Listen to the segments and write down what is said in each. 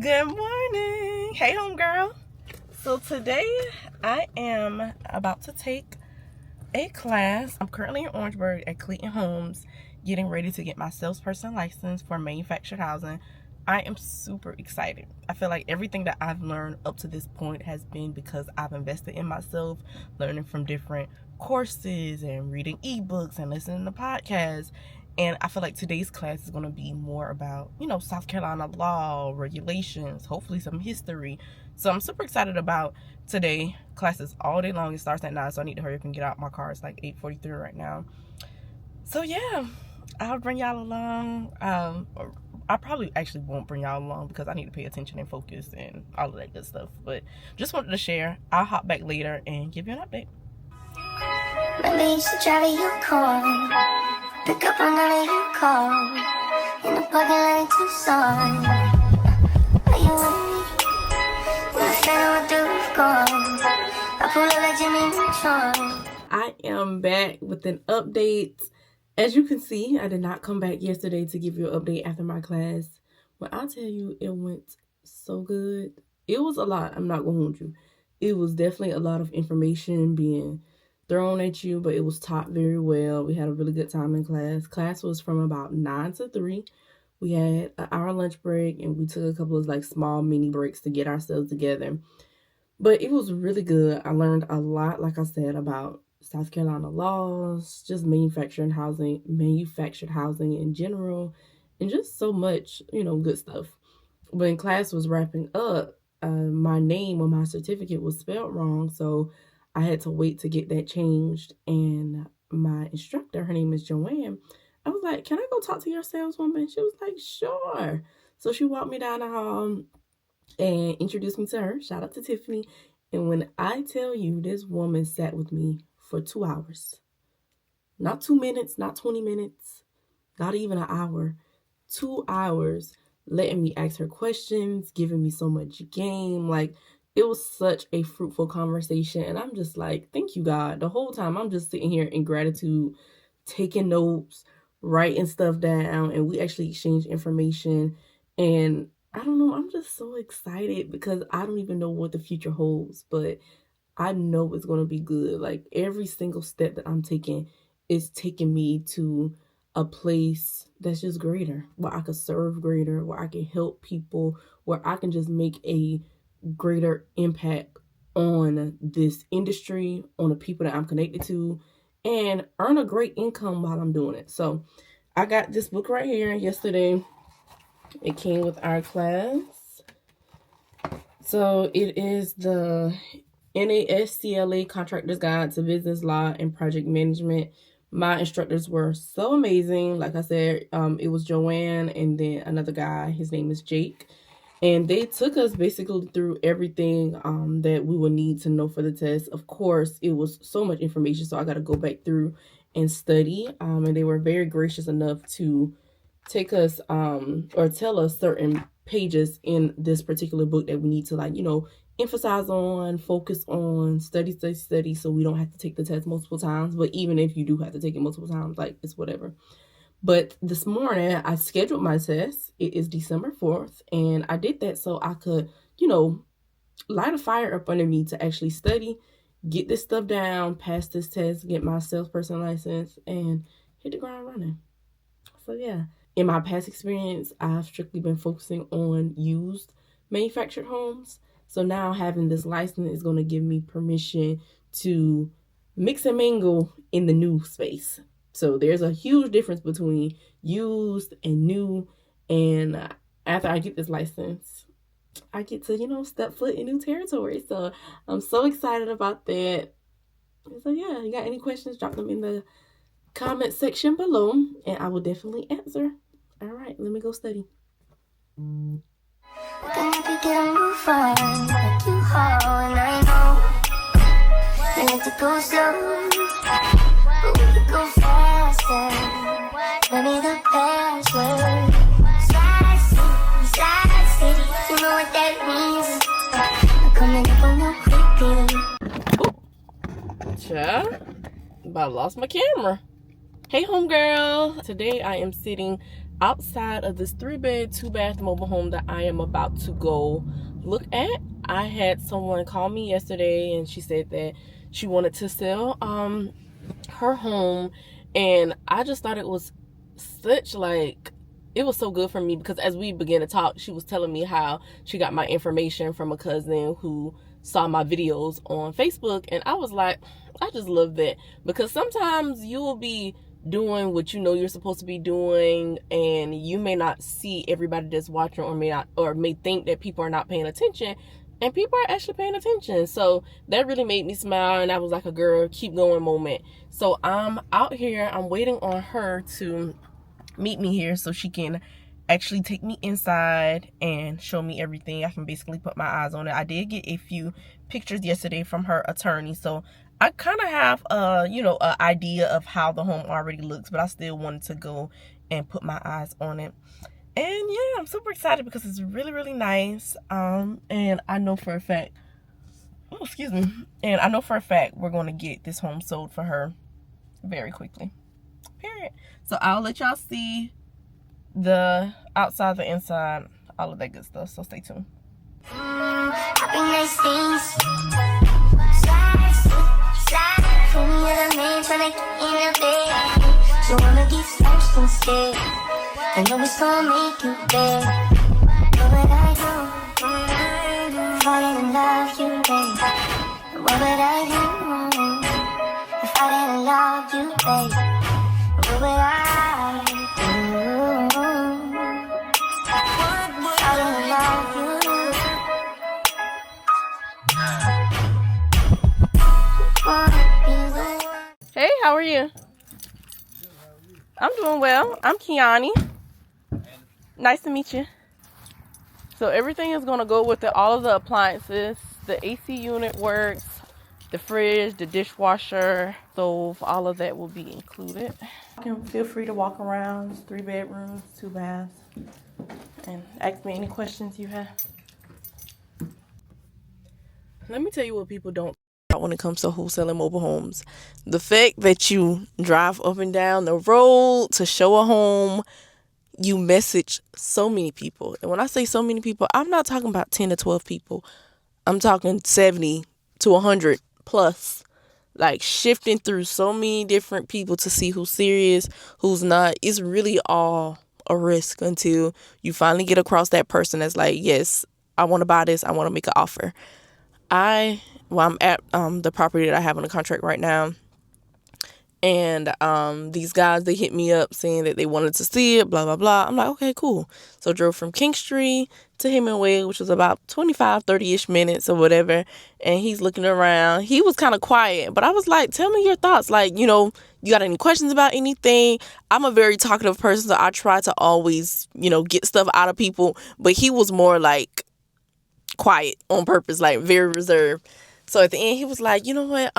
Good morning. Hey, homegirl. So today I am about to take a class. I'm currently in Orangeburg at Clayton Homes, getting ready to get my salesperson license for manufactured housing. I am super excited. I feel like everything that I've learned up to this point has been because I've invested in myself, learning from different courses and reading ebooks and listening to podcasts. And I feel like today's class is going to be more about, South Carolina law, regulations, hopefully some history. So I'm super excited about today. Class is all day long. It starts at 9, so I need to hurry up and get out. My car is like 8:43 right now. So yeah, I'll bring y'all along. I probably actually won't bring y'all along because I need to pay attention and focus and all of that good stuff. But just wanted to share. I'll hop back later and give you an update. Maybe you should travel your car. Pick up on none of your call. In the parking lot in Tucson. Are you with me? We're standing with the roof gone. I pull up like Jimmy Neutron. I am back with an update. As you can see, I did not come back yesterday to give you an update after my class. But I'll tell you, it went so good. It was a lot. I'm not going to hold you. It was definitely a lot of information being thrown at you, but it was taught very well. We had a really good time in class. Class was from about 9 to 3. We had an hour lunch break, and we took a couple of small mini breaks to get ourselves together. But it was really good. I learned a lot, like I said, about South Carolina laws, just manufactured housing in general, and just so much, good stuff. When class was wrapping up, my name on my certificate was spelled wrong, so I had to wait to get that changed. And my instructor, her name is Joanne, I was like, "Can I go talk to your saleswoman?" She was like, "Sure." So she walked me down the hall and introduced me to her. Shout out to Tiffany. And when I tell you, this woman sat with me for 2 hours. Not 2 minutes, not 20 minutes, not even an hour. 2 hours letting me ask her questions, giving me so much game. It was such a fruitful conversation. And I'm just like, thank you, God. The whole time I'm just sitting here in gratitude, taking notes, writing stuff down. And we actually exchanged information. And I don't know, I'm just so excited because I don't even know what the future holds, but I know it's going to be good. Every single step that I'm taking is taking me to a place that's just greater, where I could serve greater, where I can help people, where I can just make a greater impact on this industry, on the people that I'm connected to, and earn a great income while I'm doing it. So I got this book right here yesterday. It came with our class. So it is the NASCLA Contractor's Guide to Business Law and Project Management. My instructors were so amazing. Like I said, it was Joanne and then another guy. His name is Jake. And they took us basically through everything that we would need to know for the test. Of course, it was so much information, so I got to go back through and study. And they were very gracious enough to take us or tell us certain pages in this particular book that we need to emphasize on, focus on, study, so we don't have to take the test multiple times. But even if you do have to take it multiple times, it's whatever. But this morning I scheduled my test. It is December 4th, and I did that so I could light a fire up under me to actually study, get this stuff down, pass this test, get my salesperson license, and hit the ground running. So yeah, in my past experience, I've strictly been focusing on used manufactured homes. So now having this license is going to give me permission to mix and mingle in the new space. So there's a huge difference between used and new. And after I get this license, I get to, step foot in new territory. So I'm so excited about that. So yeah, you got any questions, drop them in the comment section below and I will definitely answer. All right, let me go study. Then if you get a move on, like you haul, and I know we need to go slow, but we can go faster. Maybe the password. Slide city, you know what that means. I'm coming up on you quickly. Child, about lost my camera. Hey homegirl, today I am sitting outside of this 3-bed, 2-bath mobile home that I am about to go look at, I had someone call me yesterday and she said that she wanted to sell her home, and I just thought it was such like, it was so good for me because as we began to talk, she was telling me how she got my information from a cousin who saw my videos on Facebook, and I was like, I just love that, because sometimes you will be doing what you know you're supposed to be doing, and you may not see everybody that's watching, or may think that people are not paying attention, and people are actually paying attention. So that really made me smile, and that was like a girl keep going moment. So I'm out here, I'm waiting on her to meet me here so she can actually take me inside and show me everything. I can basically put my eyes on it. I did get a few pictures yesterday from her attorney, so I kind of have a idea of how the home already looks, but I still wanted to go and put my eyes on it. And yeah, I'm super excited because it's really, really nice. And I know for a fact, oh, excuse me. And I know for a fact we're going to get this home sold for her very quickly. Period. So I'll let y'all see the outside, the inside, all of that good stuff. So stay tuned. So wanna get first instead. I know it's gonna make you bad. What would I do? Falling in love you, babe. What would I do if I didn't love you, babe? What would I do if I didn't love you? Hey, how are you? I'm doing well. I'm Kiani. Nice to meet you. So everything is going to go with it. All of the appliances. The AC unit works. The fridge, the dishwasher, stove, all of that will be included. You can feel free to walk around. It's 3 bedrooms, 2 baths. And ask me any questions you have. Let me tell you what people don't when it comes to wholesaling mobile homes. The fact that you drive up and down the road to show a home, you message so many people. And when I say so many people, I'm not talking about 10 to 12 people. I'm talking 70 to 100 plus. Like shifting through so many different people to see who's serious, who's not. It's really all a risk until you finally get across that person that's like, yes, I want to buy this. I want to make an offer. I'm at the property that I have on the contract right now, and these guys, they hit me up saying that they wanted to see it, blah blah blah. I'm like, okay, cool. So I drove from King Street to Hemingway, which was about 25-30ish minutes or whatever, and he's looking around. He was kind of quiet, but I was like, tell me your thoughts, like, you got any questions about anything? I'm a very talkative person, so I try to always get stuff out of people, but he was more like quiet on purpose, like very reserved. So at the end, he was like, you know what,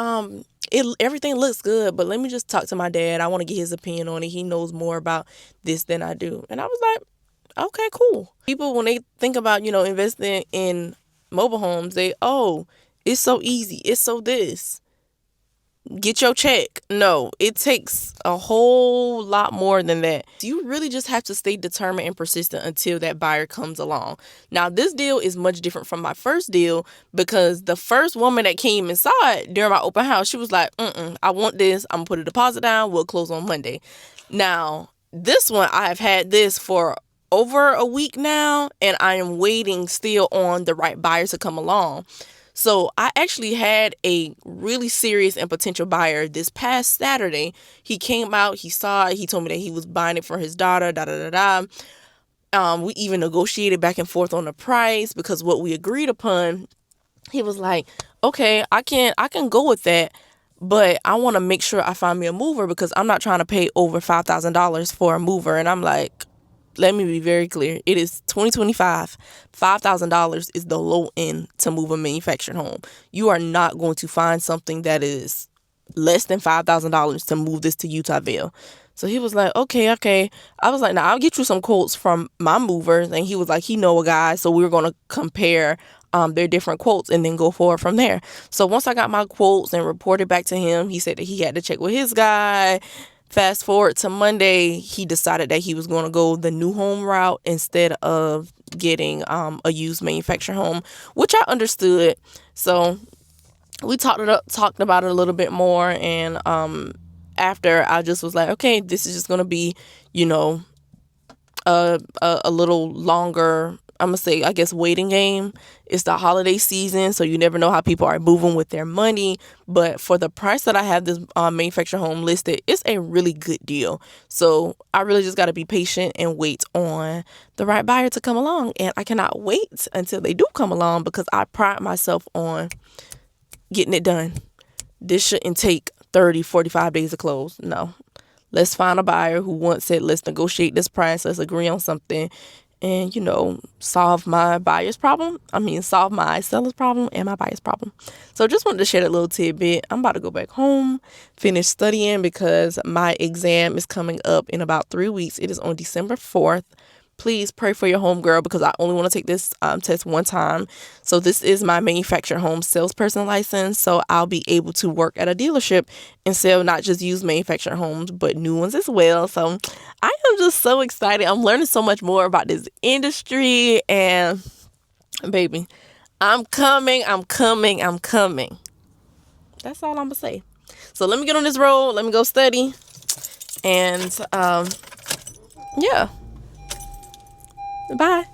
everything looks good, but let me just talk to my dad. I want to get his opinion on it. He knows more about this than I do. And I was like, okay, cool. People, when they think about, investing in mobile homes, it's so easy. It's so this. Get your check. No, it takes a whole lot more than that. You really just have to stay determined and persistent until that buyer comes along. Now, this deal is much different from my first deal because the first woman that came and saw it during my open house, she was like, I want this. I'm going to put a deposit down. We'll close on Monday. Now, this one, I have had this for over a week now, and I am waiting still on the right buyer to come along. So I actually had a really serious and potential buyer this past Saturday. He came out, he saw it, he told me that he was buying it for his daughter, We even negotiated back and forth on the price because what we agreed upon, he was like, okay, I can go with that, but I want to make sure I find me a mover because I'm not trying to pay over $5,000 for a mover. And I'm like, let me be very clear. It is 2025. $5,000 is the low end to move a manufactured home. You are not going to find something that is less than $5,000 to move this to Utahville. So he was like, okay. I was like, now I'll get you some quotes from my movers. And he was like, he know a guy. So we were going to compare their different quotes and then go forward from there. So once I got my quotes and reported back to him, he said that he had to check with his guy Fast forward to Monday, he decided that he was going to go the new home route instead of getting a used manufactured home, which I understood. So we talked about it a little bit more, and after, I just was like, okay, this is just going to be, a little longer, I'm gonna say, I guess, waiting game. It's the holiday season, so you never know how people are moving with their money. But for the price that I have this manufactured home listed, it's a really good deal. So I really just got to be patient and wait on the right buyer to come along. And I cannot wait until they do come along, because I pride myself on getting it done. This shouldn't take 30, 45 days to close. No. Let's find a buyer who wants it. Let's negotiate this price. Let's agree on something and, solve my buyer's problem. Solve my seller's problem and my buyer's problem. So just wanted to share that little tidbit. I'm about to go back home, finish studying, because my exam is coming up in about 3 weeks. It is on December 4th. Please pray for your homegirl, because I only want to take this test one time. So this is my manufactured home salesperson license. So I'll be able to work at a dealership and sell not just used manufactured homes, but new ones as well. So I am just so excited. I'm learning so much more about this industry, and baby, I'm coming. That's all I'm gonna say. So let me get on this road. Let me go study. And yeah. Bye.